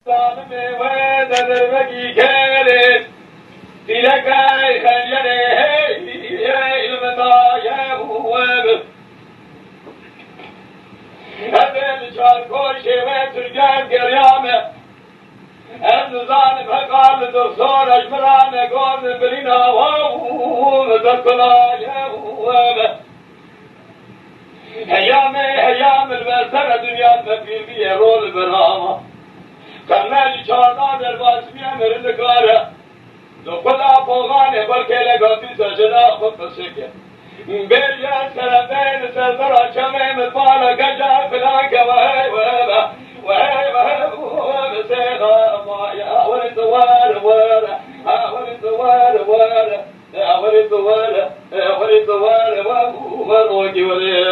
ظالم ودر بقي كارث تلقى خيره المطايا وابل هذا الشاركوش وترجال قريامه ابن ظالم قال الدكتور اجمرانه قول برينا وذكرايا وابل هيام البسرة دنيا في بيه رول برامه کرنالی چهارده در واسمی امر نکاره دو خدا فوقانه بلکه لگاتی سجنا خود بسکه بریان سربین سرزر چمه مطبالا گجا فلاکه وهی وهی وهی وهی بسیغا مایا ولی دوار واره ولی دوار واره ولی دوار ولی دوار وروگی ولی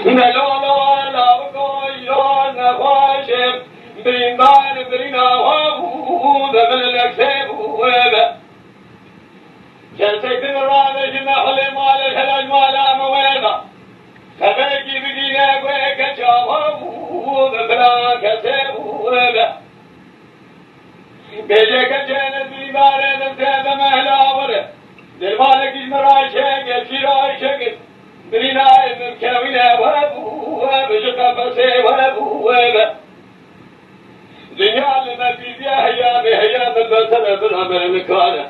نلولا لابقايا نخاشم بريمان برينا وابود بالكسب وابا جلسك الرابع نحل مال الهلال مال مويبا خبركي بدينا ويك وابود بلا كسب وابا بيجك جنة بريمان نمتاب مهلا وره دلمالك المراشق الشراشق برينا مكاوينا وابو بشقا فسي وابو وابا دنيا لما في بيها هيام البسرة بالعمر مكانة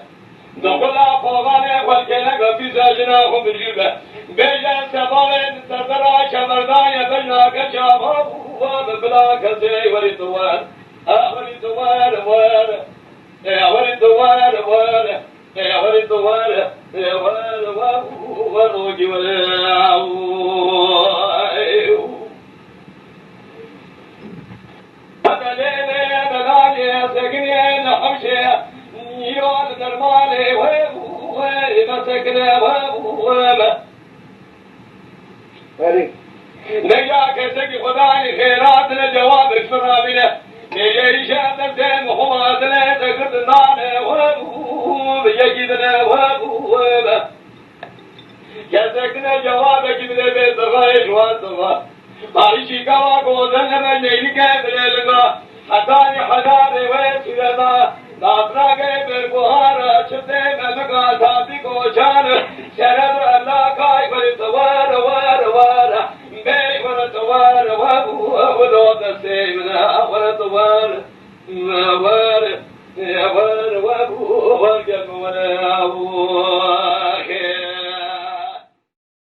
نقول فوغاني والكيلة في ساجناهم بالجبة بيجان سبالين سردرا شمردايا بجنا كشا وابو بلا كسي ولدوان ولدوان وار ولدوان وار ولدوان وروجي ولا هذا ليلة بلالي سكني نحمشة يوم درمالي ومسكنا وما نجاك سكي خداني خيرات الجواب الشرابنا نجي شاطر زين وخماتنا تقدنا وبيجدنا وما يسكن جوابك من البيت غايش وانتظر عايشي كوا قوزن من يلقى بلغا حتاني حداري ويسيرنا ناطرا گئے بالبهار چتے ملگا تابی کو جان شرد اللہ کائی بری توار وار وار بے ور توار وابو ولو دسے منا ور توار